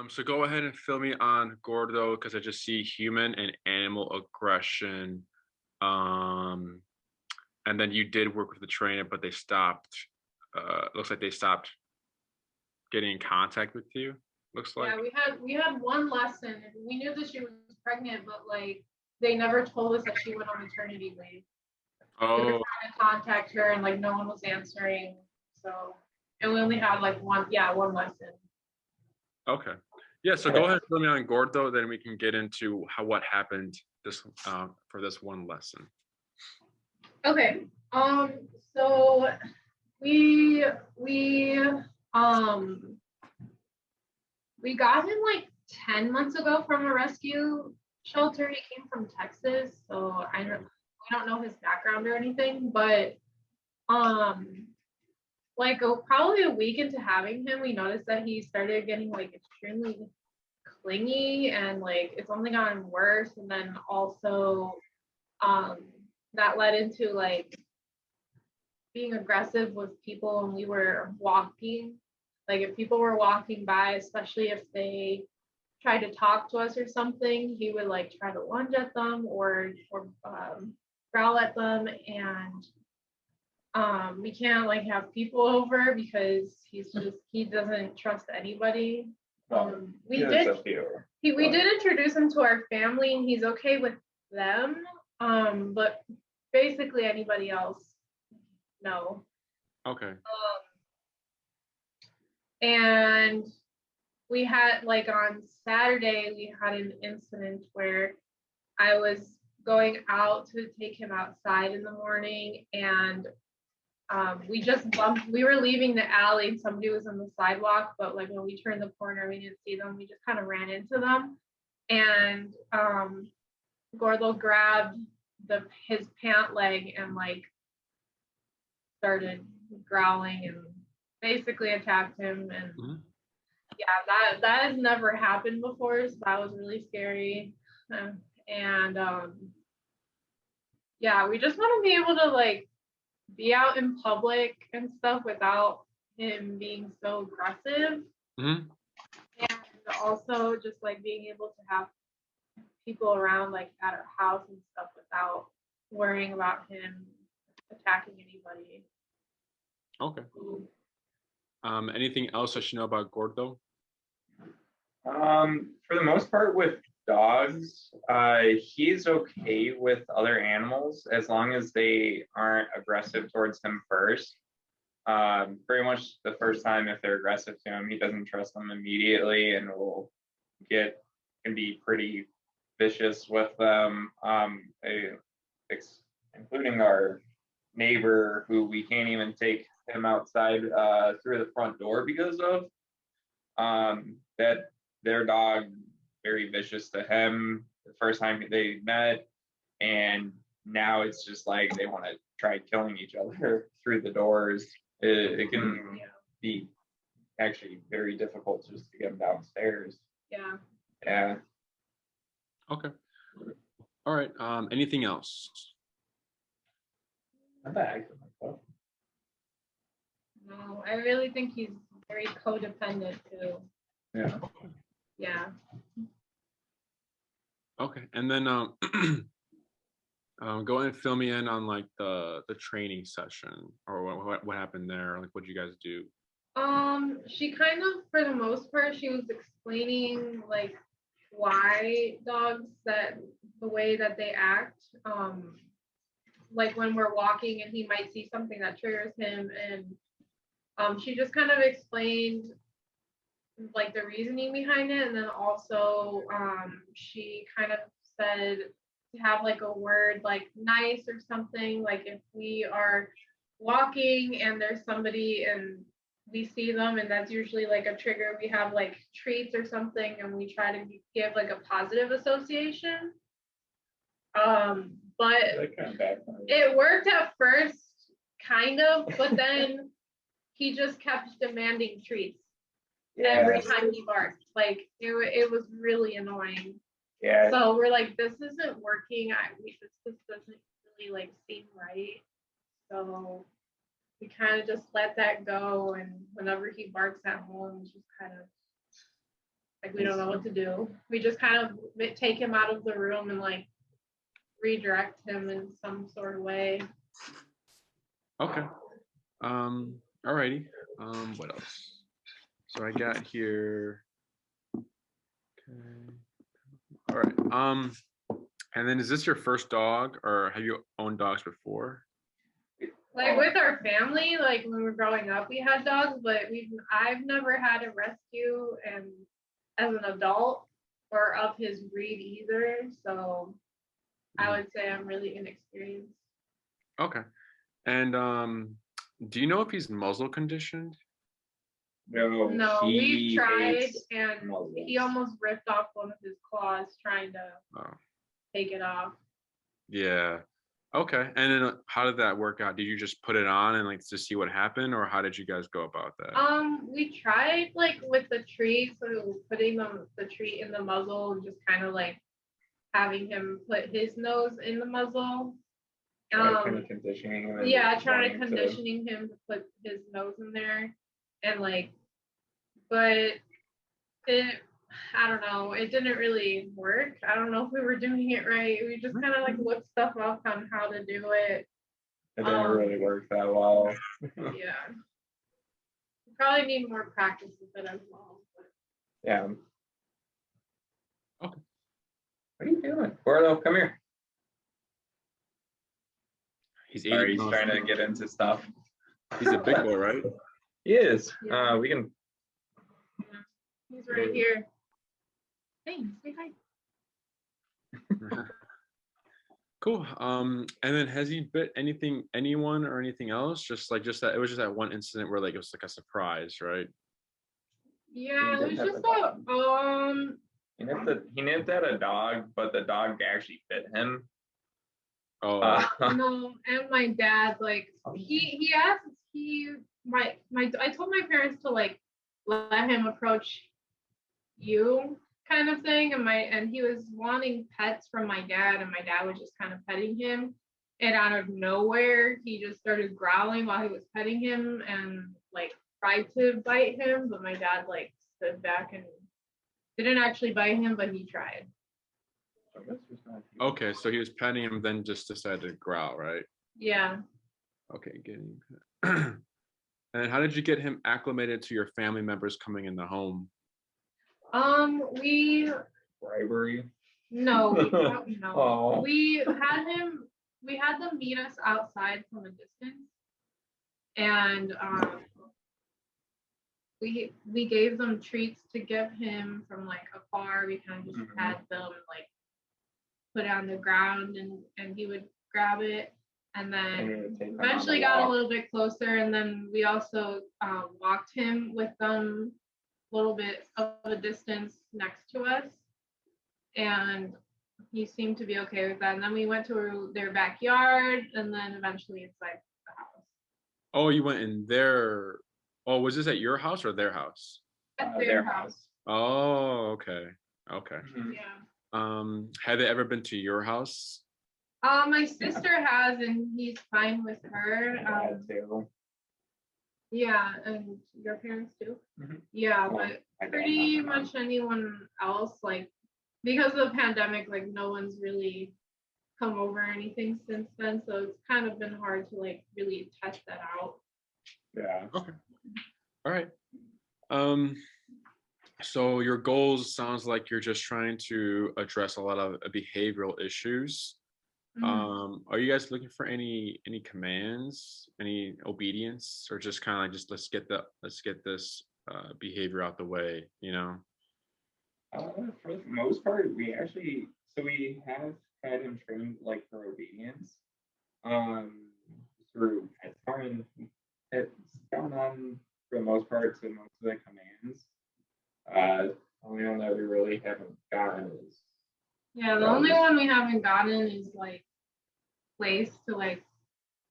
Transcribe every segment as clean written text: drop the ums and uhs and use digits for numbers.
So go ahead and fill me on Gordo because I just see human and animal aggression. Um, and then you did work with the trainer, but they stopped. Looks like they stopped getting in contact with you. Looks like. Yeah, we had one lesson. We knew that she was pregnant, but like they never told us that she went on maternity leave. We were Oh, trying to contact her and like no one was answering. So and we only had like one lesson. okay. Yeah. So go ahead and fill me on Gordo, then we can get into what happened this for this one lesson. Okay. So we um we got him like 10 months ago from a rescue shelter. He came from Texas, so we don't know his background or anything, but um like probably a week into having him, we noticed that he started getting like extremely clingy and like it's only gotten worse. And then also um that led into like being aggressive with people when we were walking. Like if people were walking by, especially if they tried to talk to us or something, he would like try to lunge at them or growl at them. And we can't like have people over because he doesn't trust anybody. We did we did introduce him to our family and he's okay with them. But basically anybody else, no. Okay. And we had like on Saturday we had an incident where I was going out to take him outside in the morning and we just bumped. We were leaving the alley and somebody was on the sidewalk, but like when we turned the corner we didn't see them. We just kind of ran into them. And Gordo grabbed his pant leg and like started growling and basically attacked him. And yeah, that has never happened before, so that was really scary. And yeah, we just want to be able to like be out in public and stuff without him being so aggressive. Mm-hmm. And also just like being able to have people around like at our house and stuff without worrying about him attacking anybody. Okay. Anything else I should know about Gordo? For the most part, with dogs, he's okay with other animals as long as they aren't aggressive towards him first. Pretty much the first time, if they're aggressive to him, he doesn't trust them immediately and can be pretty vicious with them. Including our neighbor, who we can't even take him outside through the front door because of that. Their dog very vicious to him the first time they met, and now it's just like they want to try killing each other through the doors. It can be actually very difficult just to get them downstairs. Yeah. Okay. All right. Anything else? No, I really think he's very codependent too. Yeah. Yeah. Okay. And then go and fill me in on like the training session or what happened there. Like what did you guys do? She kind of, for the most part, she was explaining like why dogs that the way that they act. Like when we're walking and he might see something that triggers him, and she just kind of explained like the reasoning behind it. And then also she kind of said to have like a word like nice or something, like if we are walking and there's somebody and we see them and that's usually like a trigger, we have like treats or something and we try to give like a positive association. But it worked at first kind of, but then he just kept demanding treats. Every time he barked, like it was really annoying. Yeah. So we're like, this isn't working. This doesn't really like seem right. So we kind of just let that go. And whenever he barks at home, we just kind of Like we don't know what to do. We just kind of take him out of the room and like redirect him in some sort of way. Okay. Alrighty. What else? So I got here. Okay. All right. And then is this your first dog, or have you owned dogs before? Like with our family, like when we were growing up, we had dogs, but I've never had a rescue and as an adult or of his breed either. So I would say I'm really inexperienced. Okay. And do you know if he's muzzle conditioned? No, we've tried hates and muzzles. he almost ripped off one of his claws trying to Oh, take it off. yeah. Okay. And then how did that work out? Did you just put it on and like to see what happened, or how did you guys go about that? We tried like with the treat, so putting the treat in the muzzle, just kind of like having him put his nose in the muzzle. Kind of conditioning him. Yeah, trying to conditioning him to put his nose in there, and like, but I don't know, it didn't really work. I don't know if we were doing it right. We just kind of like looked stuff up on how to do it. It didn't really work that well. Yeah. We probably need more practice with it as well. Yeah. Okay. What are you doing? Gordo, come here. He's Sorry, 80 he's pounds. trying to get into stuff. He's a big boy, right? He is. Yeah. We can. He's right here. Hey, say hi. Cool. And then has he bit anyone or anything else? Just that it was just that one incident where like it was like a surprise, right? Yeah, it was did have just He nipped at a dog, but the dog actually bit him. Oh, no, and my dad, like he asked I told my parents to like let him approach you kind of thing, and he was wanting pets from my dad, and my dad was just kind of petting him, and out of nowhere he just started growling while he was petting him and like tried to bite him, but my dad like stood back and didn't actually bite him, but he tried. okay. So he was petting him, then just decided to growl, right? Yeah. Okay, getting. And then how did you get him acclimated to your family members coming in the home? We Bribery. no, no. Oh. We had them meet us outside from a distance, and we gave them treats to give him from like afar. We kind of just had them like put it on the ground, and he would grab it, and then eventually got a little bit closer, and then we also walked him with them a little bit of a distance next to us, and he seemed to be okay with that. And then we went to their backyard, and then eventually inside the house. Oh, you went in there. Oh, was this at your house or their house? At their house. Oh, okay. Okay. Yeah. Have they ever been to your house? My sister has, and he's fine with her. Yeah, and your parents too. Yeah, but pretty much anyone else, like because of the pandemic, like no one's really come over or anything since then, so it's kind of been hard to like really test that out. Yeah. Okay. All right. So your goals sounds like you're just trying to address a lot of behavioral issues. Are you guys looking for any commands, any obedience, or just kind of like just let's get this behavior out the way, you know? For the most part, we have had him trained like for obedience. Through it's gone on for the most part to most of the commands. The only one that we really haven't gotten is the only one we haven't gotten is like place to like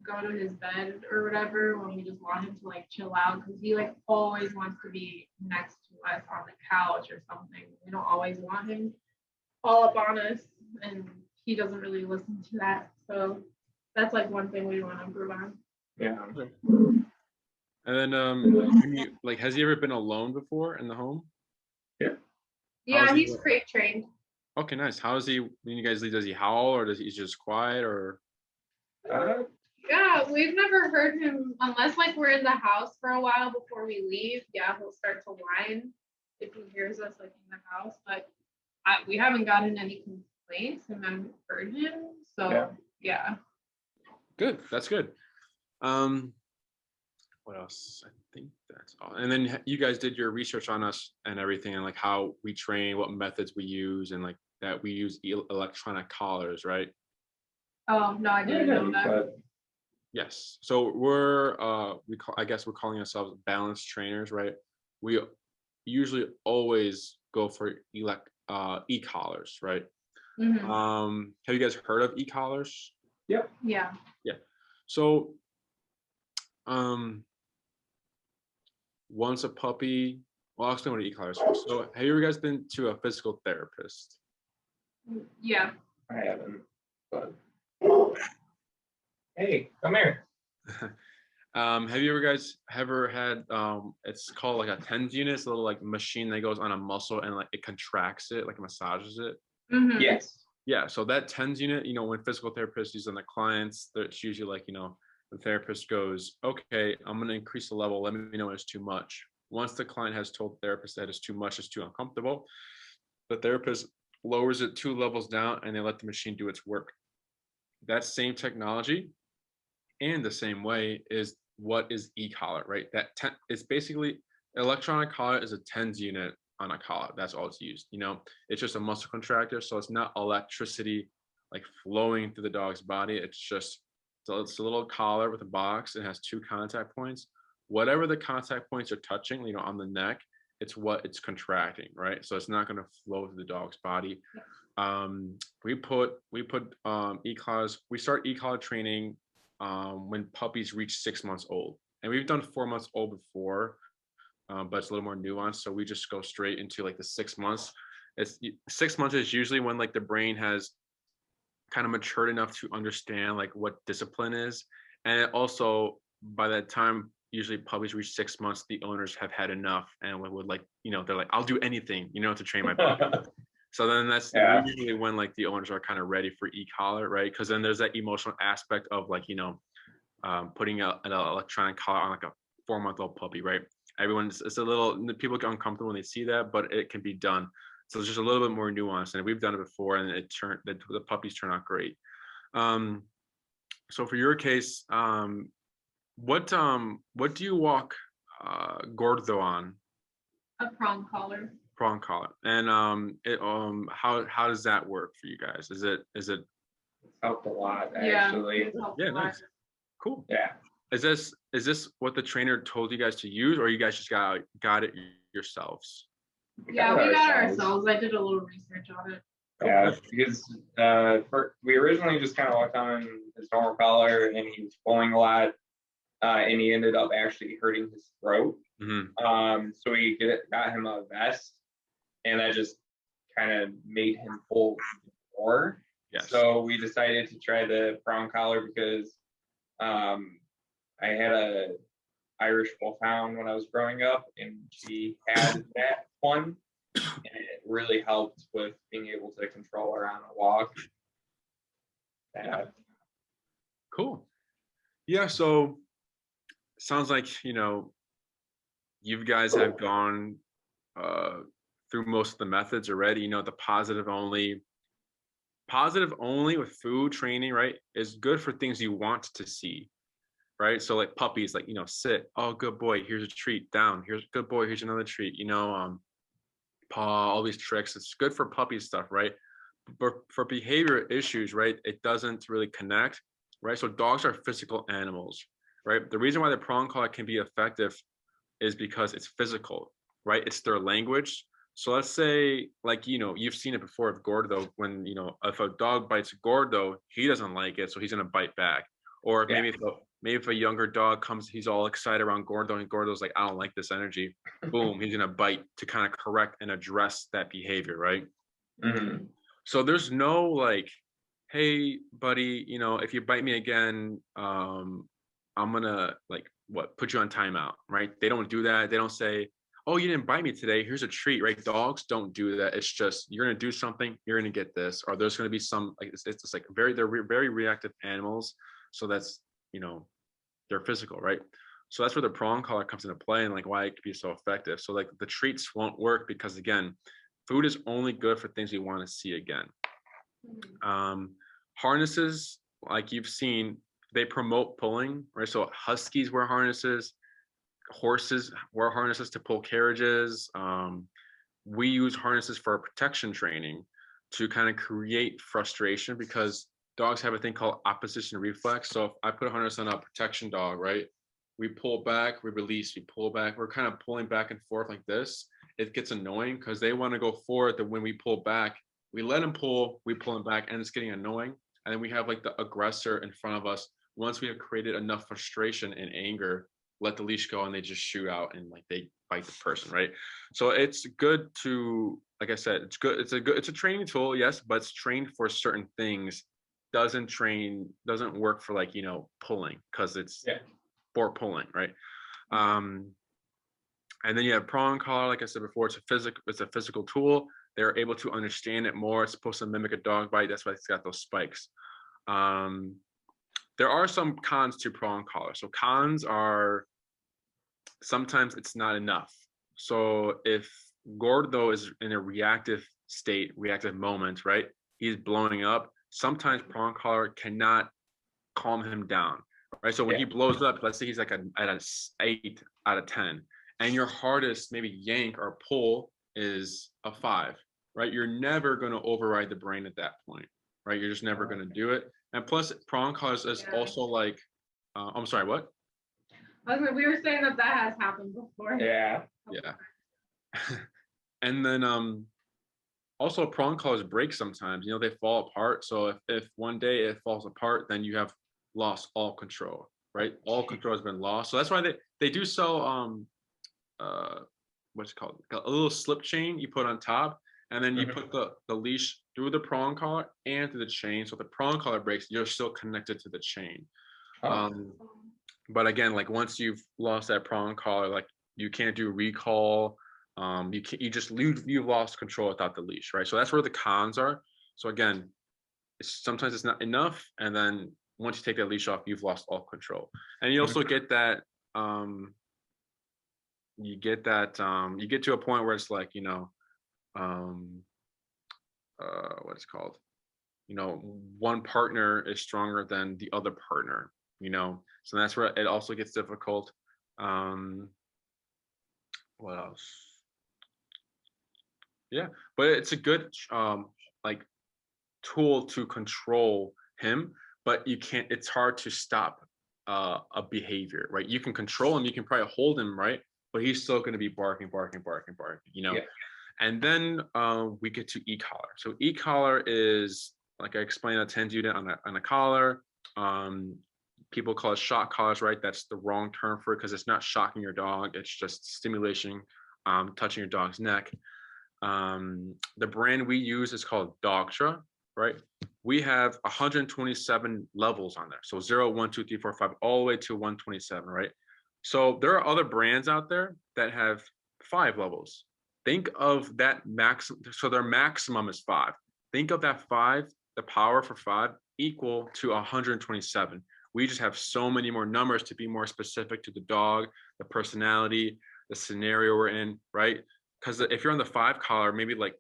go to his bed or whatever when we just want him to like chill out, because he like always wants to be next to us on the couch or something. We don't always want him all up on us, and he doesn't really listen to that. So that's like one thing we want to improve on. Yeah. And then like has he ever been alone before in the home? Yeah. Yeah, he's crate trained. Okay, nice. How is he when you guys leave? Does he howl or does he just quiet or? Yeah, we've never heard him unless like we're in the house for a while before we leave. Yeah, he'll start to whine if he hears us like in the house. But we haven't gotten any complaints and I've heard him. So yeah. Good. That's good. What else? I think that's all. And then you guys did your research on us and everything, and like how we train, what methods we use, and like that we use electronic collars, right? Oh no, I didn't know that. Yes. So I guess we're calling ourselves balanced trainers, right? We usually always go for e-collars, right? Mm-hmm. Have you guys heard of e-collars? Yep. Yeah. Yeah. So once a puppy, well, I'll explain what an e-collar is. So have you guys been to a physical therapist? Yeah. I haven't, but hey, come here. Have you guys ever had it's called like a TENS unit? It's a little like machine that goes on a muscle and like it contracts it, like massages it. Mm-hmm. Yes. Yeah, so that TENS unit, when physical therapists use on the clients, it's usually like, the therapist goes, okay, I'm going to increase the level. Let me know when it's too much. Once the client has told the therapist that it's too much, it's too uncomfortable, the therapist lowers it 2 levels down and they let the machine do its work. That same technology and the same way is what is e-collar, right? It's basically electronic collar is a TENS unit on a collar. That's all it's used. It's just a muscle contractor, so it's not electricity like flowing through the dog's body. It's a little collar with a box. It has 2 contact points. Whatever the contact points are touching, on the neck, it's what it's contracting, right? So it's not going to flow through the dog's body. We put e-collars. We start e-collar training when puppies reach 6 months old, and we've done 4 months old before, but it's a little more nuanced. So we just go straight into like the 6 months. 6 months is usually when like the brain has kind of matured enough to understand like what discipline is, and also by that time usually puppies reach 6 months, the owners have had enough and would like they're like, I'll do anything to train my puppy. So then that's usually when like the owners are kind of ready for e-collar, right? Because then there's that emotional aspect of like putting an electronic collar on like a 4-month-old puppy, right? It's a little, people get uncomfortable when they see that, but it can be done. So it's just a little bit more nuanced, and we've done it before, and the puppies turn out great. So for your case, what do you walk Gordo on? A prong collar. Prong collar, and how does that work for you guys? Is it helped a lot actually? Yeah, nice, cool. Yeah. Is this what the trainer told you guys to use, or you guys just got it yourselves? Yeah, we got it ourselves. I did a little research on it. Yeah, because we originally just kind of walked on his normal collar, and he was pulling a lot, and he ended up actually hurting his throat. Mm-hmm. So we got him a vest, and that just kind of made him pull more. Yes. So we decided to try the prong collar because I had a Irish Wolfhound when I was growing up, and she had that one, and it really helped with being able to control her on a walk. Yeah. Cool. Yeah. So sounds like you guys have gone through most of the methods already. The positive only with food training, right, is good for things you want to see, right? So like puppies, like sit, oh good boy, here's a treat, down, here's a good boy, here's another treat, paw, all these tricks. It's good for puppy stuff, right? But for behavior issues, right, it doesn't really connect, right? So dogs are physical animals, right? The reason why the prong collar can be effective is because it's physical, right? It's their language. So let's say, like, you've seen it before with Gordo, when, if a dog bites Gordo, he doesn't like it, so he's going to bite back. Or maybe if a younger dog comes, he's all excited around Gordo, and Gordo's like, I don't like this energy. Boom, he's going to bite to kind of correct and address that behavior, right? Mm-hmm. So there's no like, hey, buddy, if you bite me again, I'm going to like, put you on timeout, right? They don't do that. They don't say, oh, you didn't bite me today, here's a treat, right? Dogs don't do that. It's just, you're going to do something, you're going to get this, or there's going to be some, like, it's just like very reactive animals. So that's, you know, they're physical, right? So that's where the prong collar comes into play, and like why it can be so effective. So like the treats won't work because, again, food is only good for things we want to see again. Harnesses, like you've seen, they promote pulling, right? So huskies wear harnesses, horses wear harnesses to pull carriages. We use harnesses for protection training to kind of create frustration, because dogs have a thing called opposition reflex. So if I put a harness on a protection dog, right? We pull back, we release, we pull back. We're kind of pulling back and forth like this. It gets annoying because they want to go forward. That when we pull back, we let them pull, we pull them back, and it's getting annoying. And then we have like the aggressor in front of us. Once we have created enough frustration and anger, let the leash go and they just shoot out and like they bite the person, right? So it's good to, like I said, it's good. It's a training tool, yes, but it's trained for certain things. Doesn't work for, like, pulling, because it's for pulling, right? And then you have prong collar, like I said before, it's a physical tool. They're able to understand it more. It's supposed to mimic a dog bite. That's why it's got those spikes. There are some cons to prong collar. So cons are, sometimes it's not enough. So if Gordo is in a reactive state, reactive moment, right? He's blowing up. Sometimes prong collar cannot calm him down, right? So when he blows up, let's say he's like at an 8 out of 10, and your hardest maybe yank or pull is a 5, right? You're never going to override the brain at that point, right? You're just never going to do it. And plus, prong collar is also like, I'm sorry, what? We were saying that has happened before. Yeah. And then also prong collars break sometimes. They fall apart. So if one day it falls apart, then you have lost all control, right? All control has been lost. So that's why they do sell what's it called? A little slip chain you put on top, and then you put the leash through the prong collar and through the chain. So if the prong collar breaks, you're still connected to the chain. But again, like once you've lost that prong collar, like you can't do recall. You've lost control without the leash, right? So that's where the cons are. So again, sometimes it's not enough, and then once you take that leash off, you've lost all control. And you also get that you get to a point where it's like, what's it called? One partner is stronger than the other partner, so that's where it also gets difficult. What else? Yeah, but it's a good like tool to control him, but it's hard to stop a behavior, right? You can control him, you can probably hold him, right? But he's still going to be barking. And then we get to e-collar. So e-collar is, like I explained, a 10 unit on a collar. People call it shock collars, right? That's the wrong term for it, because it's not shocking your dog. It's just stimulation, touching your dog's neck. The brand we use is called Dogtra, right? We have 127 levels on there. So 0, 1, 2, 3, 4, 5, all the way to 127, right? So there are other brands out there that have 5 levels. Think of that maximum. So their maximum is 5. Think of that 5, the power for 5 equal to 127. We just have so many more numbers to be more specific to the dog, the personality, the scenario we're in, right? Because if you're on the 5 collar, maybe like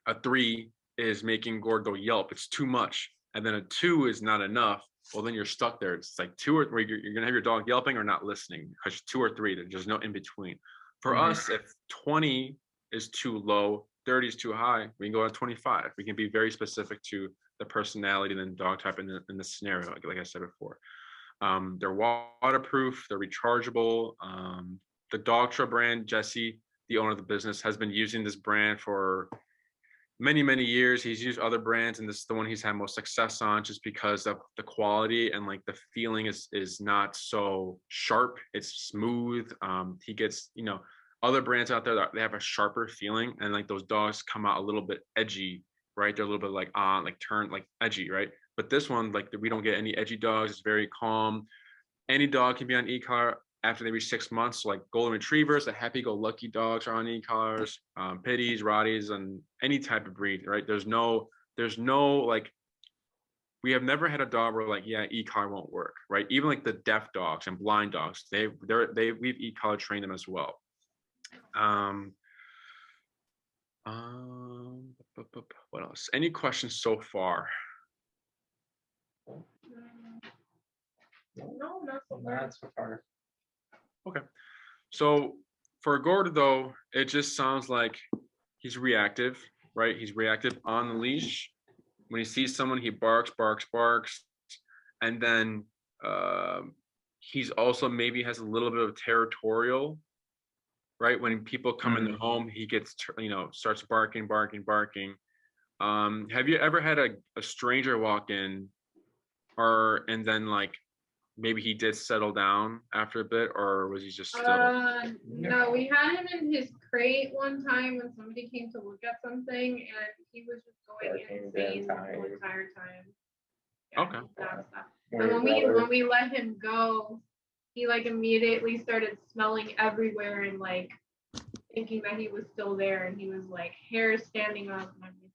a 3 is making Gordo yelp. It's too much. And then a 2 is not enough. Well, then you're stuck there. It's like 2 or 3, you're going to have your dog yelping or not listening, because 2 or 3, there's no in between. For us, if 20 is too low, 30 is too high, we can go to 25. We can be very specific to the personality and the dog type in the scenario, like I said before. They're waterproof, they're rechargeable. The Dogtra brand, Jesse, the owner of the business, has been using this brand for many years. He's used other brands, and this is the one he's had most success on, just because of the quality and like the feeling is not so sharp. It's smooth. He gets, other brands out there that they have a sharper feeling, and like those dogs come out a little bit edgy, right? They're a little bit like turn like edgy, right? But this one, like, we don't get any edgy dogs. It's very calm. Any dog can be on e-collar. after they reach 6 months. So like golden retrievers, the happy-go-lucky dogs are on e-collars, pitties, rotties, and any type of breed, right? There's no like, we have never had a dog where like, yeah, e-collar won't work, right? Even like the deaf dogs and blind dogs, we've e-collar trained them as well. What else? Any questions so far? No, not so far. Not so far. Okay. So for Gordo, though, it just sounds like he's reactive, right? He's reactive on the leash. When he sees someone, he barks, barks, barks. And then he's also maybe has a little bit of territorial, right? When people come in the home, he gets, starts barking, barking, barking. Have you ever had a stranger walk in and then like, maybe he did settle down after a bit, or was he just still? No, we had him in his crate one time when somebody came to look at something, and he was just going insane the whole entire time. Yeah, Okay. And when we let him go, he like immediately started smelling everywhere and like thinking that he was still there, and he was like hair standing up and everything.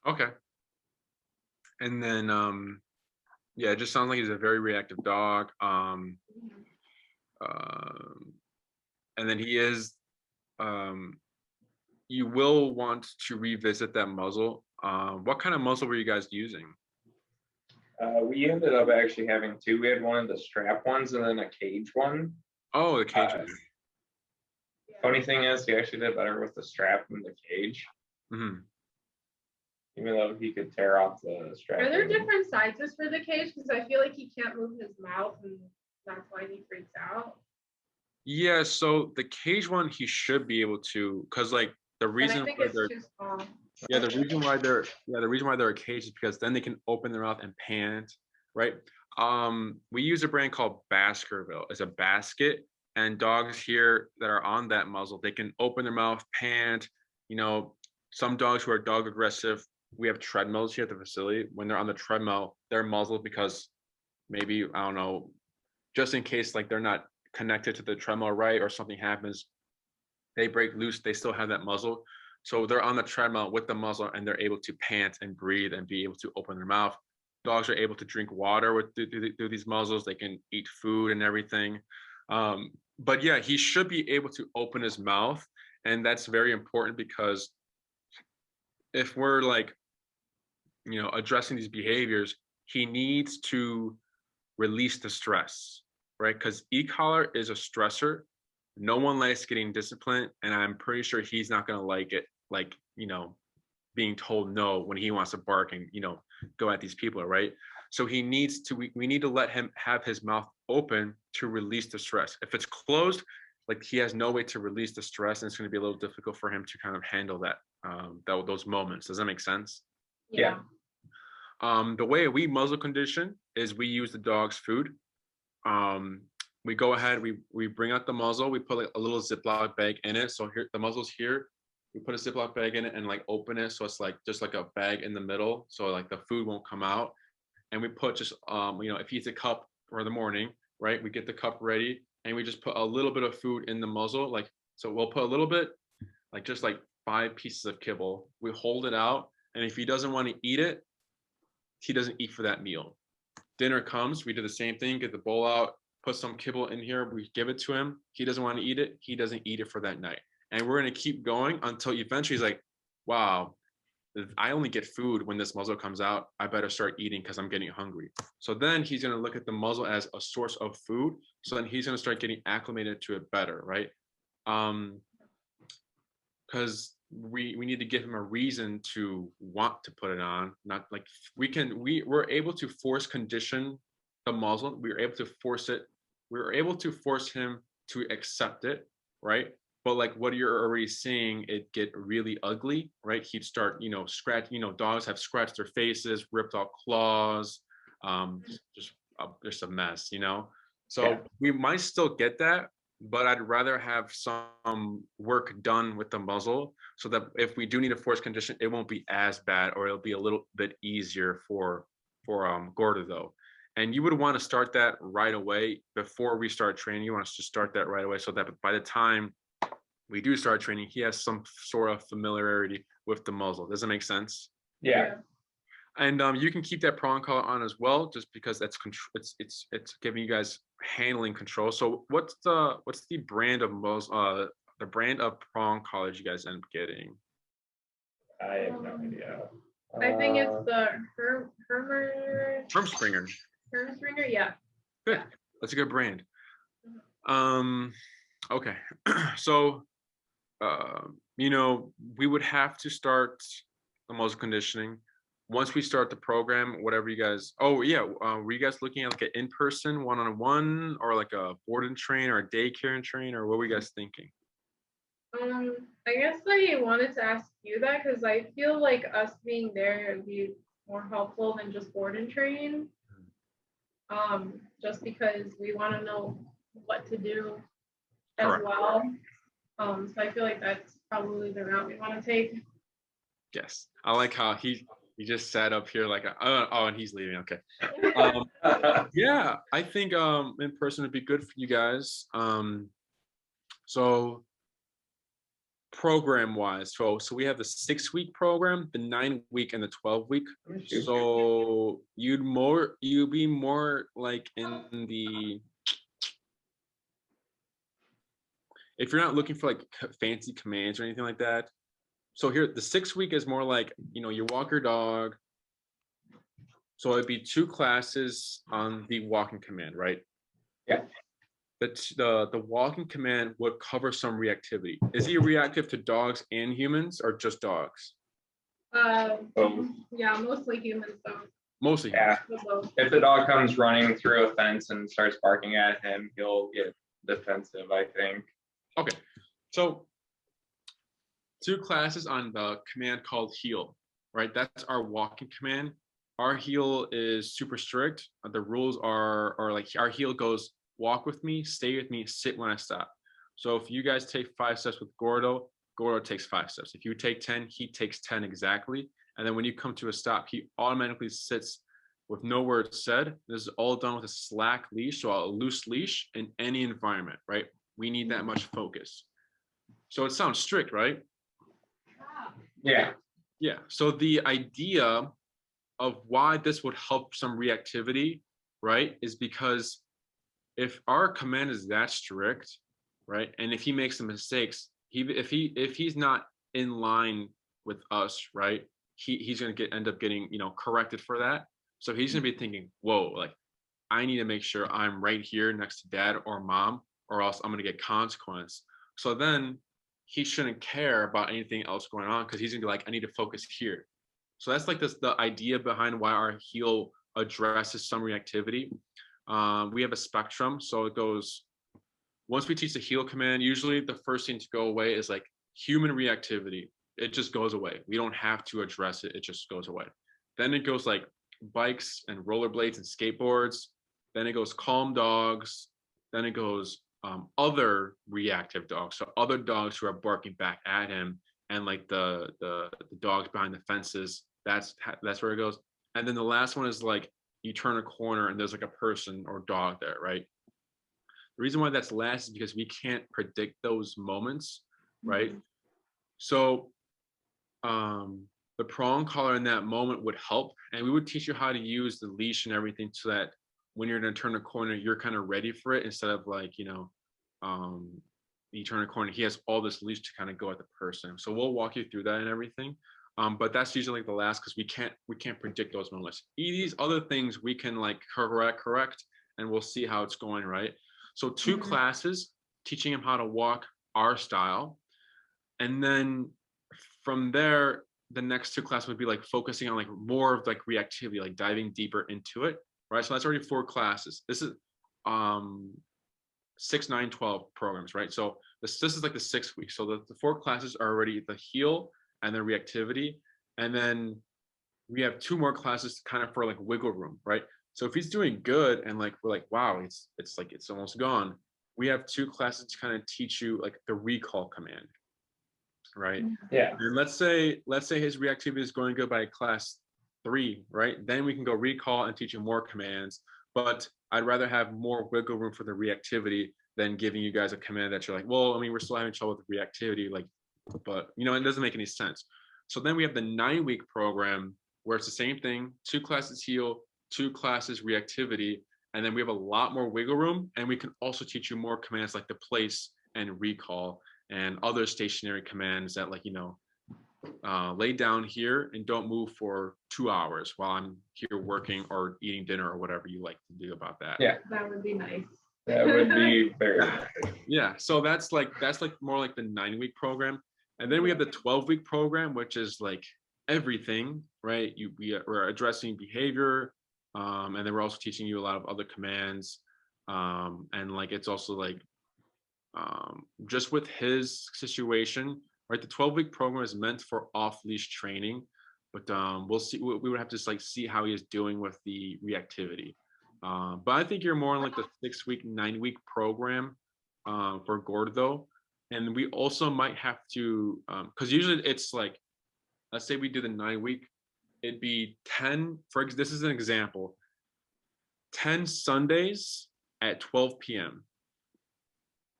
Okay. And then yeah, it just sounds like he's a very reactive dog. And then he is, you will want to revisit that muzzle. What kind of muzzle were you guys using? We ended up actually having two. We had one of the strap ones and then a cage one. Oh, the cage one. Funny thing is, he actually did better with the strap than the cage. Mm-hmm. Even though he could tear off the strap. Are there different sizes for the cage? Because I feel like he can't move his mouth, and that's why he freaks out. Yeah, so the cage one he should be able to, because like the reason why they're too small. Yeah, the reason why they're a cage is because then they can open their mouth and pant, right? We use a brand called Baskerville. It's a basket, and dogs here that are on that muzzle, they can open their mouth, pant. Some dogs who are dog aggressive, we have treadmills here at the facility. When they're on the treadmill, they're muzzled because maybe, I don't know, just in case like they're not connected to the treadmill right or something happens, they break loose, they still have that muzzle. So they're on the treadmill with the muzzle and they're able to pant and breathe and be able to open their mouth. Dogs are able to drink water through these muzzles. They can eat food and everything. But yeah, he should be able to open his mouth. And that's very important because if we're like, addressing these behaviors, he needs to release the stress, right? Because e-collar is a stressor. No one likes getting disciplined, and I'm pretty sure he's not going to like it, like, being told no when he wants to bark and, go at these people, right? So he needs to, we need to let him have his mouth open to release the stress. If it's closed, like he has no way to release the stress, and it's going to be a little difficult for him to kind of handle that, those moments. Does that make sense? Yeah. The way we muzzle condition is we use the dog's food. We go ahead, we bring out the muzzle, we put like a little Ziploc bag in it. So here, the muzzle's here. We put a Ziploc bag in it and like open it. So it's like just like a bag in the middle. So like the food won't come out. And we put just, if he eats a cup for the morning, right? We get the cup ready and we just put a little bit of food in the muzzle. So we'll put a little bit, like just like 5 pieces of kibble. We hold it out. And if he doesn't want to eat it, he doesn't eat for that meal. Dinner comes, we do the same thing, get the bowl out, put some kibble in here, we give it to him. He doesn't want to eat it, he doesn't eat it for that night. And we're going to keep going until eventually he's like, wow, I only get food when this muzzle comes out. I better start eating because I'm getting hungry. So then he's going to look at the muzzle as a source of food. So then he's going to start getting acclimated to it better, right? Because we need to give him a reason to want to put it on. Not like we're able to force condition the muzzle. We were able to force it. We were able to force him to accept it, right? But like what you're already seeing, it get really ugly, right? He'd start, scratch, dogs have scratched their faces, ripped out claws, just a mess, So yeah. We might still get that, but I'd rather have some work done with the muzzle so that if we do need a force condition, it won't be as bad, or it'll be a little bit easier for Gordo though. And you would want to start that right away before we start training. You want us to start that right away so that by the time we do start training, he has some sort of familiarity with the muzzle. Does that make sense? Yeah. And you can keep that prong collar on as well, just because that's it's giving you guys handling control. So what's the brand of muzzle, the brand of prong collars you guys end up getting? I have no idea. I think it's the Hermer Hermspringer. Hermspringer, yeah. Good. That's a good brand. Okay. So, we would have to start the muzzle conditioning. Once we start the program, whatever you guys, were you guys looking at like an in-person one-on-one or like a board and train or a daycare and train, or what were you guys thinking? I guess I wanted to ask you that because I feel like us being there would be more helpful than just board and train. Just because we want to know what to do as Correct. well. So I feel like that's probably the route we want to take. Yes. I like how he just sat up here like, and he's leaving. Okay. Yeah, I think in person would be good for you guys. So program wise, so we have the 6-week program, the 9-week, and the 12-week. So you'd be more like in the, if you're not looking for like fancy commands or anything like that. So here, the 6-week is more like, you walk your dog. So it'd be 2 classes on the walking command, right? Yeah. The walking command would cover some reactivity. Is he reactive to dogs and humans, or just dogs? Yeah, mostly humans though. Mostly. Yeah. Both. If the dog comes running through a fence and starts barking at him, he'll get defensive, I think. Okay. So 2 classes on the command called heel, right? That's our walking command. Our heel is super strict. The rules are like our heel goes, walk with me, stay with me, sit when I stop. So if you guys take 5 steps with Gordo, Gordo takes 5 steps. If you take 10, he takes 10 exactly. And then when you come to a stop, he automatically sits with no words said. This is all done with a slack leash, so a loose leash in any environment, right? We need that much focus. So it sounds strict, right? Yeah. Yeah. So the idea of why this would help some reactivity, right, is because if our command is that strict, right, and if he makes some mistakes, if he's not in line with us, right, he's gonna end up getting corrected for that. So he's gonna be thinking, whoa, like I need to make sure I'm right here next to dad or mom, or else I'm gonna get consequence. So then he shouldn't care about anything else going on because he's gonna be like, I need to focus here. So that's like the idea behind why our heel addresses some reactivity. We have a spectrum. So it goes, once we teach the heel command, usually the first thing to go away is like human reactivity. It just goes away. We don't have to address it. It just goes away. Then it goes like bikes and rollerblades and skateboards. Then it goes calm dogs. Then it goes other reactive dogs. So other dogs who are barking back at him, and like the dogs behind the fences. That's where it goes. And then the last one is like you turn a corner and there's like a person or dog there, right? The reason why that's last is because we can't predict those moments, right? Mm-hmm. So the prong collar in that moment would help, and we would teach you how to use the leash and everything so that when you're going to turn a corner, you're kind of ready for it, instead of like, you turn a corner, he has all this leash to kind of go at the person. So we'll walk you through that and everything. But that's usually the last, because we can't predict those moments. These other things we can like correct, and we'll see how it's going, right? So 2 classes teaching him how to walk our style, and then from there, the next 2 classes would be like focusing on like more of like reactivity, like diving deeper into it, right? So that's already 4 classes. This is 6, 9, 12 programs, right? So this is like the 6th week. So the 4 classes are already the heel and the reactivity, and then we have 2 more classes kind of for like wiggle room, right? So if he's doing good and like we're like, wow, it's like it's almost gone, we have 2 classes to kind of teach you like the recall command, right? Yeah. And let's say his reactivity is going good by class 3, right? Then we can go recall and teach him more commands. but I'd rather have more wiggle room for the reactivity than giving you guys a command that you're like, well, I mean, we're still having trouble with the reactivity, like, but you know, it doesn't make any sense. So then we have the 9-week program where it's the same thing, 2 classes heal, 2 classes reactivity, and then we have a lot more wiggle room, and we can also teach you more commands like the place and recall and other stationary commands that, like, you know, lay down here and don't move for 2 hours while I'm here working or eating dinner or whatever you like to do about that. Yeah, That would be nice. that would be very Yeah, so that's like more like the 9-week program, and then we have the 12-week program, which is like everything, right? We're addressing behavior, and then we're also teaching you a lot of other commands, and like it's also like just with his situation, right? The 12-week program is meant for off-leash training, but we'll see. We would have to just like see how he is doing with the reactivity. But I think you're more in like the 6-week, 9-week program for Gordo. And we also might have to, because usually it's like, let's say we do the 9-week, it'd be 10, this is an example, 10 Sundays at 12 p.m.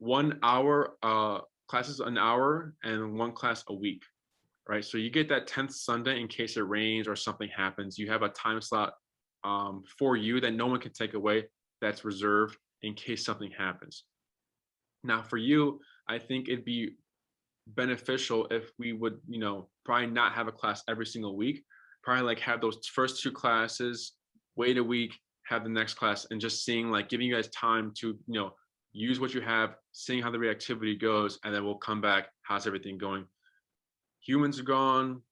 1 hour, classes an hour, and 1 class a week, right? So you get that 10th Sunday in case it rains or something happens. You have a time slot for you that no one can take away, that's reserved in case something happens. Now for you, I think it'd be beneficial if we would, you know, probably not have a class every single week, probably like have those first 2 classes, wait a week, have the next class, and just seeing, like, giving you guys time to, you know, use what you have, seeing how the reactivity goes, and then we'll come back. How's everything going? Humans are gone,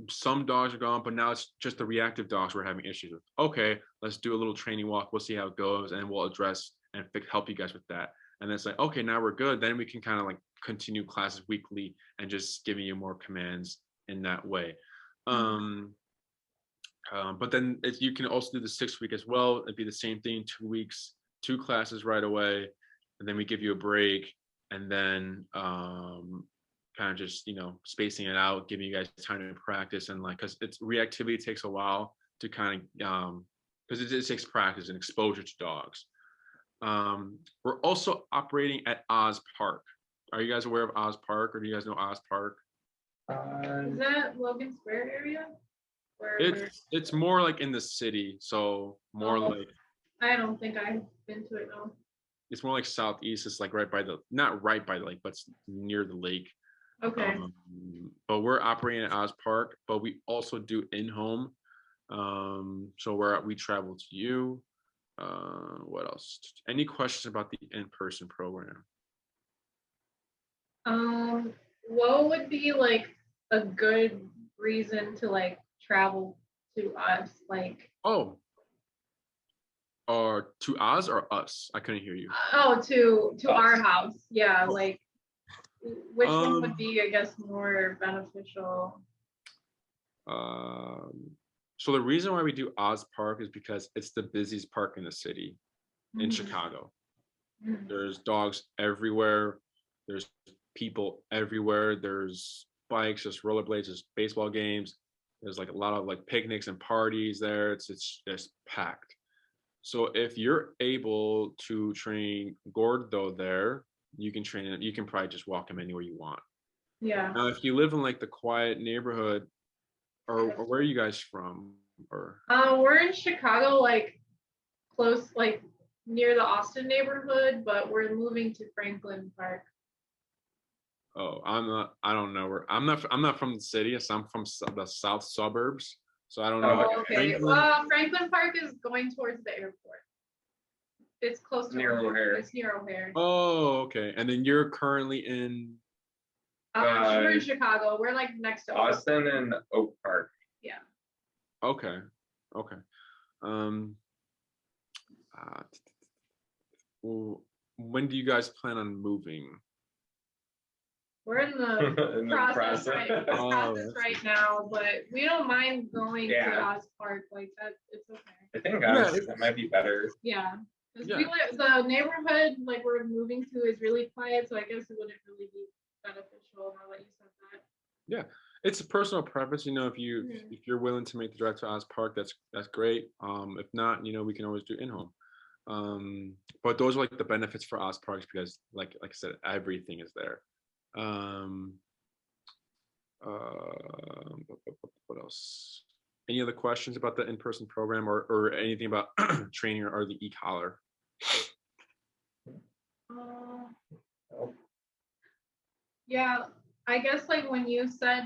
some dogs are gone, but now it's just the reactive dogs we're having issues with. Okay, let's do a little training walk. We'll see how it goes, and we'll address and help you guys with that. And then it's like, okay, now we're good. Then we can kind of like continue classes weekly and just giving you more commands in that way. But then if you can also do the 6th week as well. It'd be the same thing, 2 weeks, 2 classes right away, and then we give you a break, and then kind of just, you know, spacing it out, giving you guys time to practice, and like, because it's reactivity takes a while to kind of because it takes practice and exposure to dogs. We're also operating at Oz Park. Are you guys aware of Oz Park, or do you guys know Oz Park? Is that Logan Square area? It's more like in the city, so more like, I don't think I've been to it, no. it's more like southeast. It's like right by the, not right by the lake, but near the lake. Okay. But we're operating at Oz Park, but we also do in-home. So we travel to you. What else? Any questions about the in-person program? What would be like a good reason to like travel to us? Like, or to Oz or us? I couldn't hear you. oh, to Us. our house. Yeah, like which one would be, I guess, more beneficial? So the reason why we do Oz Park is because it's the busiest park in the city, in Chicago. There's dogs everywhere. There's people everywhere. There's bikes, there's rollerblades, there's baseball games. There's like a lot of like picnics and parties there. It's just packed. So if you're able to train Gordo there, you can train it. You can probably just walk him anywhere you want. Yeah. Now, if you live in like the quiet neighborhood, or where are you guys from? Or we're in Chicago, like close, like near the Austin neighborhood, but we're moving to Franklin Park. oh, I don't know where. I'm not from the city, so I'm from the south suburbs. So I don't know. Oh, okay. Franklin Park is going towards the airport. It's close to Near O'Hare. It's near O'Hare. Oh, okay. And then you're currently in We're in Chicago. We're like next to Austin and Oak Park. Yeah. Okay. Well, when do you guys plan on moving? We're in the In the process process. right now, but we don't mind going to Oz Park like that. It's okay. I think Oz might be better. Yeah. The neighborhood like we're moving to is really quiet, so I guess it wouldn't really be beneficial now that you said that. Yeah, it's a personal preference. You know, Mhm. if you're willing to make the drive to Oz Park, that's great. If not, you know, we can always do in home. But those are like the benefits for Oz Parks because, like I said, everything is there. Um, what else? Any other questions about the in-person program or anything about training or the e-collar? Uh, Oh, yeah, I guess like when you said,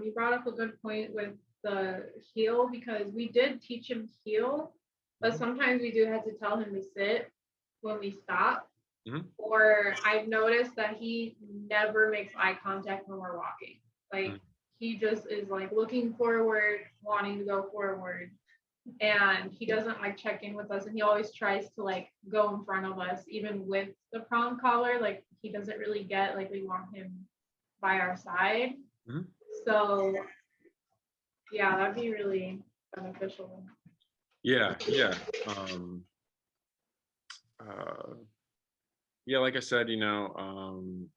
you brought up a good point with the heel because we did teach him heel, but sometimes we do have to tell him to sit when we stop. Mhm. Or I've noticed that he never makes eye contact when we're walking. Like he just is like looking forward, wanting to go forward, and he doesn't like check in with us, and he always tries to like go in front of us even with the prong collar. Like he doesn't really get like we want him by our side. Mhm. So yeah, that'd be really beneficial. Yeah, yeah. Um, uh, yeah, like I said, you know,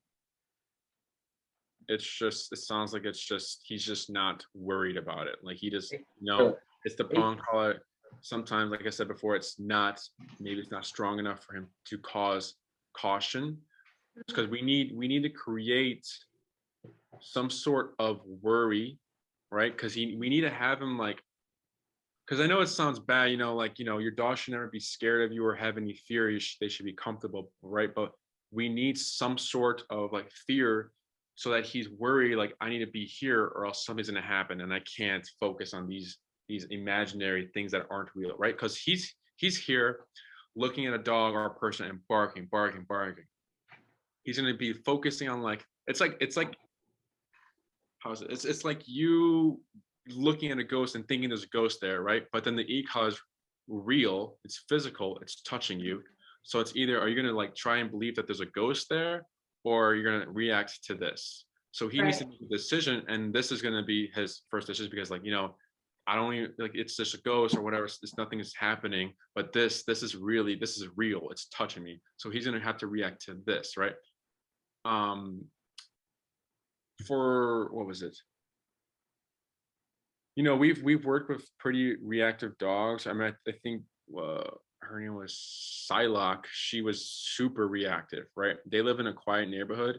it's just it sounds like it's just he's just not worried about it. Like he just, you know, it's the prong collar. Sometimes, like I said before, it's not maybe it's not strong enough for him to cause caution because we need to create some sort of worry, right? Because we need to have him like because I know it sounds bad, you know, like, you know, your dog should never be scared of you or have any fear. They should be comfortable, right? But we need some sort of like fear so that he's worried, like, I need to be here or else something's going to happen and I can't focus on these imaginary things that aren't real, right? Because he's here looking at a dog or a person and barking, barking, barking. He's going to be focusing on like, it's like how is it? It's like you looking at a ghost and thinking there's a ghost there, right? But then the e-collar is real, it's physical, it's touching you. So it's either are you gonna like try and believe that there's a ghost there, or you're gonna react to this. So he needs Right. to make a decision, and this is gonna be his first decision because, like, you know, I don't even like it's just a ghost or whatever. It's nothing is happening, but this is really this is real. It's touching me. So he's gonna have to react to this, right? Um, for what was it? You know, we've worked with pretty reactive dogs. I mean, I think her name was Psylocke. She was super reactive, right? They live in a quiet neighborhood,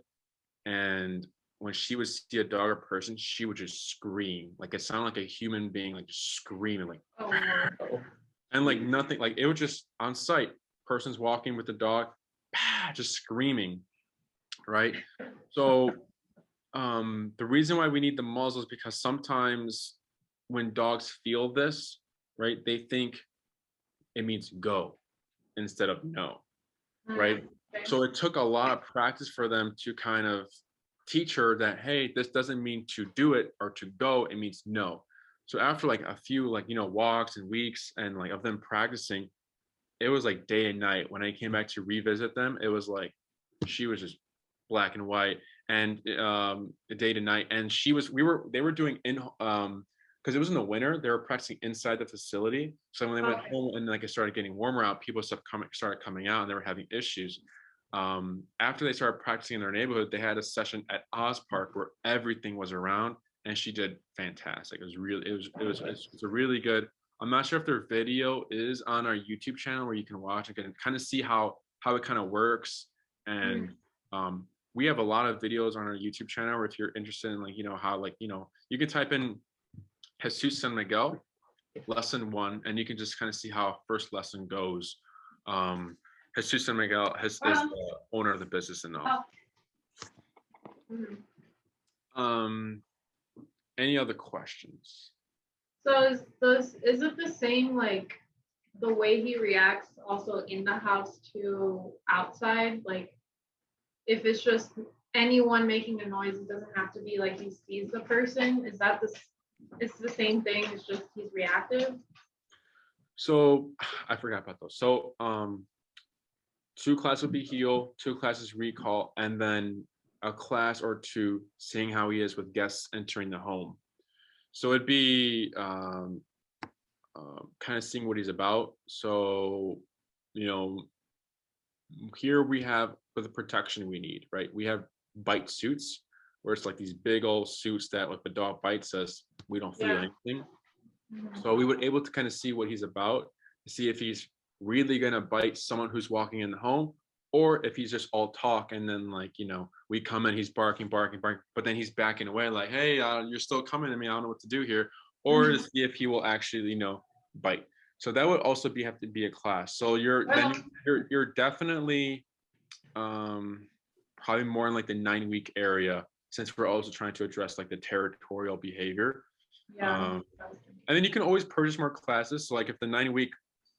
and when she would see a dog or person, she would just scream. Like it sounded like a human being, like just screaming, like Oh, and like nothing, like it was just on sight. Person's walking with the dog, just screaming, right? So the reason why we need the muzzle is because sometimes when dogs feel this, right, they think it means go instead of no, right? okay. So it took a lot of practice for them to kind of teach her that, hey, this doesn't mean to do it or to go, it means no. So after like a few like, you know, walks and weeks and like of them practicing, it was like day and night. When I came back to revisit them, it was like she was just black and white and day to night. And they were doing in because it was in the winter, they were practicing inside the facility. So when they went Okay. home and like it started getting warmer out, people started coming out and they were having issues. After they started practicing in their neighborhood, they had a session at Oz Park where everything was around, and she did fantastic. It was really, it's a really good. I'm not sure if their video is on our YouTube channel where you can watch and kind of see how it kind of works. And we have a lot of videos on our YouTube channel where if you're interested in like, you know, how like, you know, you can type in Jesus San Miguel lesson 1 and you can just kind of see how first lesson goes. Jesus San Miguel is Well, the owner of the business and all. well, mhm. Um, any other questions? So is it the same like the way he reacts also in the house to outside? Like if it's just anyone making a noise, it doesn't have to be like he sees the person. Is that the it's the same thing, it's just he's reactive? So I forgot about those. So 2 classes would be heal, 2 classes recall, and then a class or 2 seeing how he is with guests entering the home. So it'd be kind of seeing what he's about. So, you know, here we have for the protection we need, right? We have bite suits. where it's like these big old suits that if the dog bites us, we don't feel anything. So we were able to kind of see what he's about, to see if he's really gonna bite someone who's walking in the home, or if he's just all talk and then like, we come in, he's barking, but then he's backing away like, hey, you're still coming to me, I don't know what to do here. Or to see if he will actually, bite. So that would also have to be a class. So you're definitely probably more in like the 9-week area, since we're also trying to address like the territorial behavior. And then you can always purchase more classes. So like if the 9-week,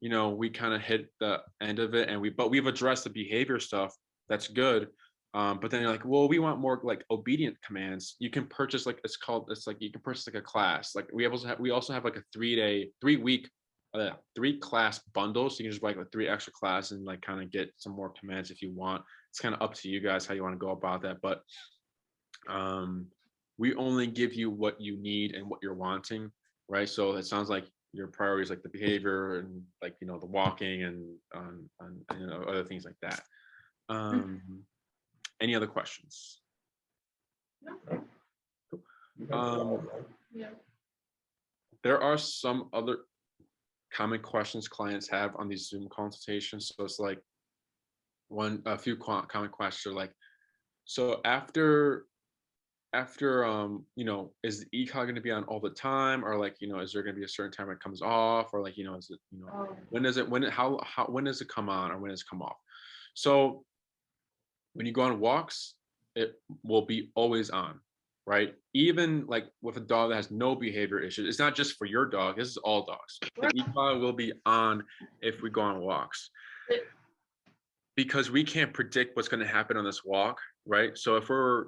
we kind of hit the end of it and we've addressed the behavior stuff, that's good. But then you're like, well, we want more like obedient commands. You can purchase like you can purchase like a class. Like we also have like a 3-week 3-class bundle. So you can just buy like 3 extra classes and like kind of get some more commands if you want. It's kind of up to you guys how you want to go about that. But we only give you what you need and what you're wanting, right? So it sounds like your priorities like the behavior and like the walking and other things like that. Any other questions? There are some other common questions clients have on these Zoom consultations. So it's like a few common questions are like, so after is the e-collar going to be on all the time, or like is there going to be a certain time it comes off, or like is it when does it come on, or when does it come off? So when you go on walks, it will be always on, right? Even like with a dog that has no behavior issues, it's not just for your dog, this is all dogs. The e-collar will be on if we go on walks, because we can't predict what's going to happen on this walk, right? So if we're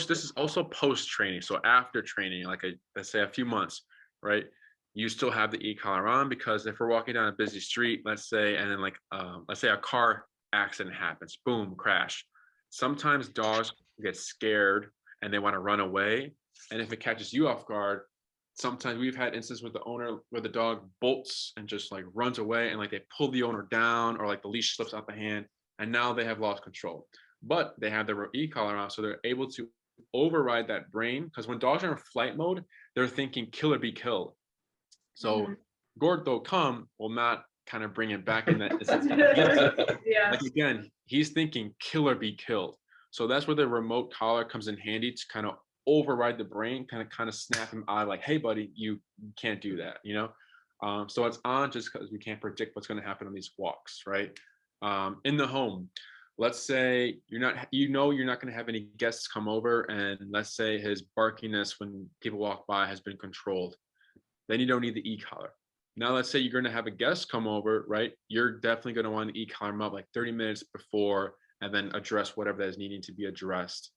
this is also post training, so after training, like let's say a few months, right, you still have the e-collar on, because if we're walking down a busy street, let's say, and then like let's say a car accident happens, boom, crash, sometimes dogs get scared and they want to run away, and if it catches you off guard, sometimes we've had instances with the owner where the dog bolts and just like runs away, and like they pull the owner down, or like the leash slips out the hand, and now they have lost control. But they have their e-collar on, so they're able to override that brain, because when dogs are in flight mode, they're thinking kill or be killed. So Gordo come will not kind of bring it back in that instance. Like again, he's thinking kill or be killed. So that's where the remote collar comes in handy, to kind of override the brain, kind of snap him out, like, hey buddy, you can't do that, so it's on just because we can't predict what's going to happen on these walks, right? In the home, let's say you're not going to have any guests come over, and let's say his barkiness when people walk by has been controlled, then you don't need the e-collar. Now let's say you're going to have a guest come over, right? You're definitely going to want to e-collar him up like 30 minutes before, and then address whatever that is needing to be addressed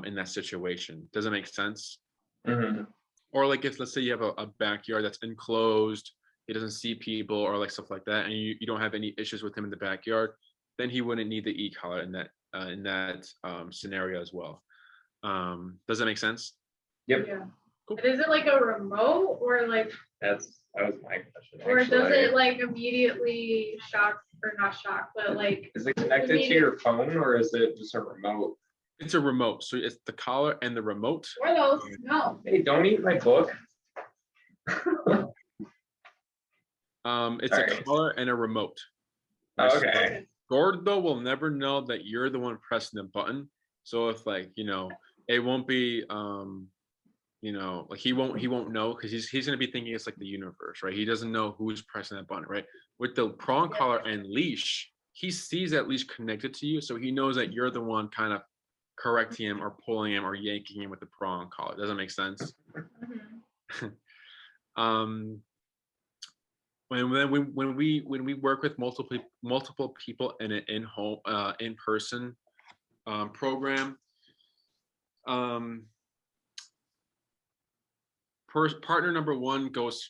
in that situation. Does it make sense? Or like if let's say you have a backyard that's enclosed, he doesn't see people or like stuff like that, and you don't have any issues with him in the backyard, then he wouldn't need the e-collar in that scenario as well. Does that make sense? Yep. Yeah. Cool. But is it like a remote, or like that was my question. Or does it like immediately shock, or not shock, but like is it connected to your phone, or is it just a remote? It's a remote, so it's the collar and the remote. Or those? No. Hey, don't eat my book. It's a collar and a remote. Oh, okay. Gordo will never know that you're the one pressing the button. So if like, it won't be like he won't know, because he's gonna be thinking it's like the universe, right? He doesn't know who's pressing that button, right? With the prong collar and leash, he sees that leash connected to you, so he knows that you're the one kind of correcting him or pulling him or yanking him with the prong collar. Does that make sense? When we work with multiple people in an in-person program, partner number one is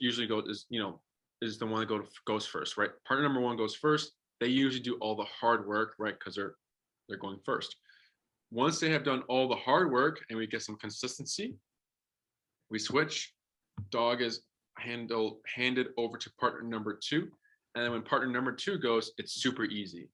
the one that goes first, right? Partner number one goes first. They usually do all the hard work, right? Because they're going first. Once they have done all the hard work and we get some consistency, we switch. Dog is handed over to partner number two. And then when partner number two goes, it's super easy,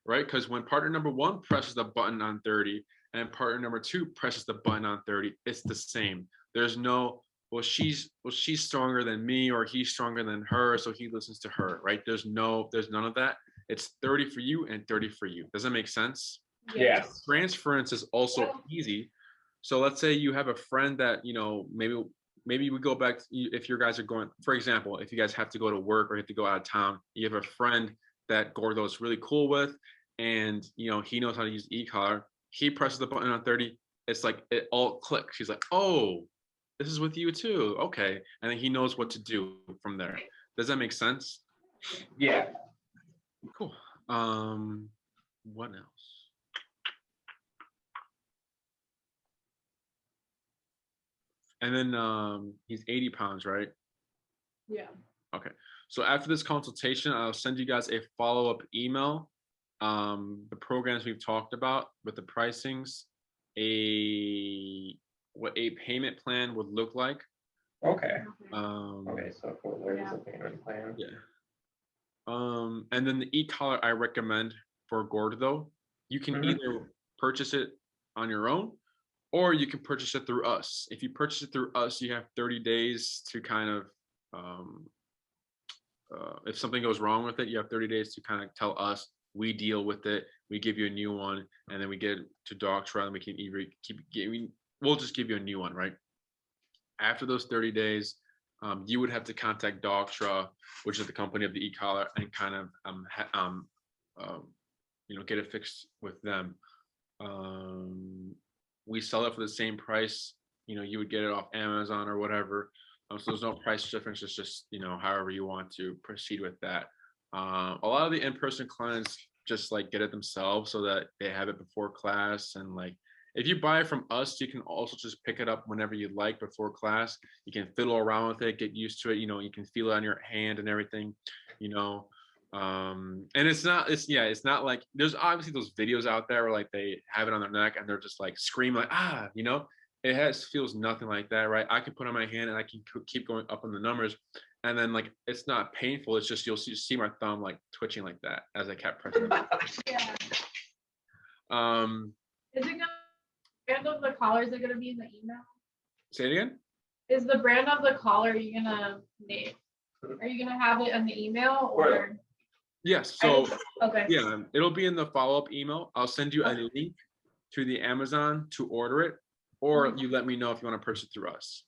right? Because when partner number one presses the button on 30, and partner number 2 presses the button on 30, it's the same. There's no, well, she's stronger than me, or he's stronger than her, so he listens to her, right? There's none of that. It's 30 for you and 30 for you. Does that make sense? Yes. Transference is also easy. So let's say you have a friend that, you know, maybe we go back, if your guys are going, for example, if you guys have to go to work or you have to go out of town, you have a friend that Gordo is really cool with, and, you know, he knows how to use e-collar. He presses the button on 30. It's like it all clicks. He's like, oh, this is with you too. Okay. And then he knows what to do from there. Does that make sense? Yeah. Cool. What else? And then he's 80 pounds, right? Yeah. Okay. So after this consultation, I'll send you guys a follow-up email. The programs we've talked about with the pricings, what a payment plan would look like. Okay. Okay. So cool. There's a payment plan. Yeah. And then the e-collar I recommend for Gordo, you can either purchase it on your own, or you can purchase it through us. If you purchase it through us, you have 30 days to kind of, if something goes wrong with it, you have 30 days to kind of tell us. We deal with it. We give you a new one, and then we get it to dog trial, and we can either keep giving. We'll just give you a new one, right? After those 30 days, you would have to contact Dogtra, which is the company of the e-collar, and kind of you know, get it fixed with them. We sell it for the same price. You know, you would get it off Amazon or whatever. So there's no price difference. It's just, you know, however you want to proceed with that. A lot of the in-person clients just like get it themselves so that they have it before class. And like, if you buy it from us, you can also just pick it up whenever you like before class. You can fiddle around with it, get used to it. You know, you can feel it on your hand and everything, you know. And it's not like, there's obviously those videos out there where like they have it on their neck and they're just like screaming like, you know. It feels nothing like that, right? I can put it on my hand and I can keep going up on the numbers, and then like it's not painful. It's just you'll see my thumb like twitching like that as I kept pressing it. Yeah. Is it gonna brand of the collar? Is it gonna be in the email? Say it again. Is the brand of the collar you gonna name? Are you gonna have it in the email or? Yes. So okay. Yeah, it'll be in the follow-up email. I'll send you a link to the Amazon to order it, or you let me know if you want to purchase it through us.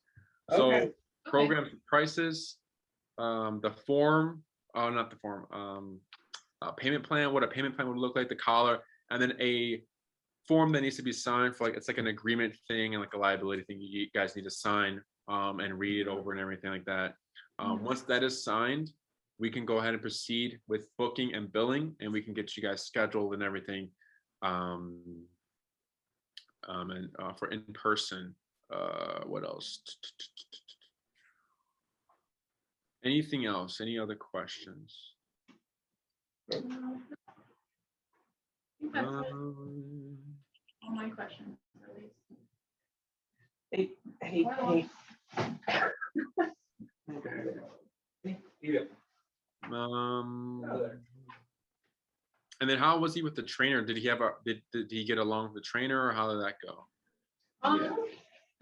So programs, prices, the form, not the form, payment plan, what a payment plan would look like, the collar, and then a form that needs to be signed for, like, it's like an agreement thing and like a liability thing you guys need to sign and read it over and everything like that. Once that is signed, we can go ahead and proceed with booking and billing, and we can get you guys scheduled and everything. And for in person, what else? Anything else? Any other questions? I think that's it. All my questions, at least. Hey. And then how was he with the trainer? Did he have did he get along with the trainer, or how did that go?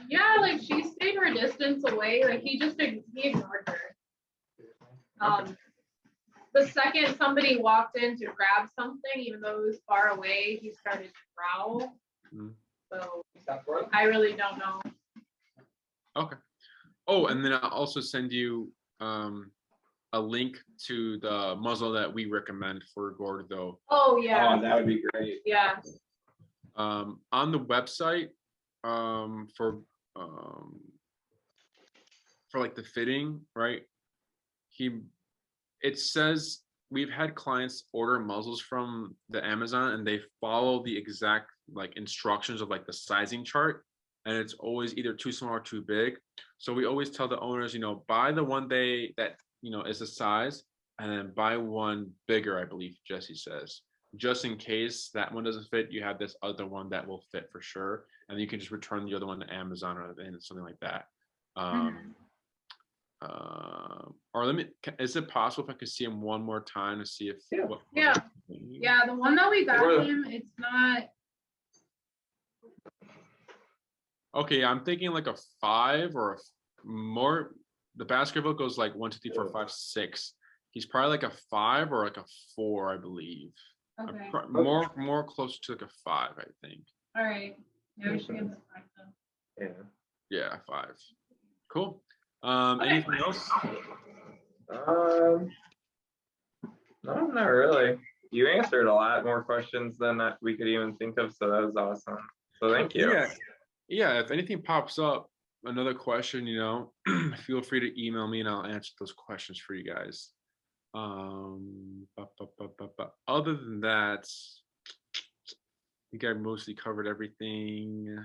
Yeah, like she stayed her distance away. Like he ignored her. The second somebody walked in to grab something, even though it was far away, he started to growl. So I really don't know. Okay. Oh, and then I'll also send you a link to the muzzle that we recommend for Gordo. Oh yeah. Oh, that would be great. Yeah. On the website, for like the fitting, right? It says we've had clients order muzzles from the Amazon and they follow the exact like instructions of like the sizing chart, and it's always either too small or too big. So we always tell the owners, you know, buy the one that you know is the size, and then buy one bigger, I believe Jesse says, just in case that one doesn't fit, you have this other one that will fit for sure, and you can just return the other one to Amazon or something like that. Or is it possible if I could see him one more time to see if yeah, the one that we got him, it's not Okay, I'm thinking like a 5 or more. The Baskerville goes like 1, 2, 3, 4, 5, 6. He's probably like a 5 or like a 4, I believe. Okay. More close to like a 5, I think. All right. Yeah, we should get the 5 then. Yeah. Yeah, 5. Cool. Anything else? No, not really. You answered a lot more questions than that we could even think of, so that was awesome. So thank you. Yeah. If anything pops up, another question, feel free to email me and I'll answer those questions for you guys. Other than that, I think I mostly covered everything.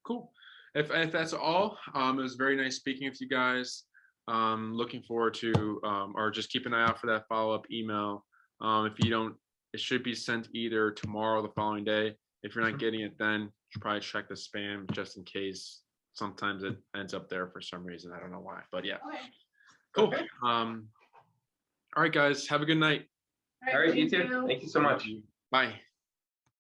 Cool. If that's all, it was very nice speaking with you guys. Looking forward to, or just keep an eye out for that follow-up email. If you don't, it should be sent either tomorrow or the following day. If you're not getting it then, you should probably check the spam just in case. Sometimes it ends up there for some reason. I don't know why, but yeah. Okay. Cool. All right, guys, have a good night. All right, you too. Thank you so much. Bye.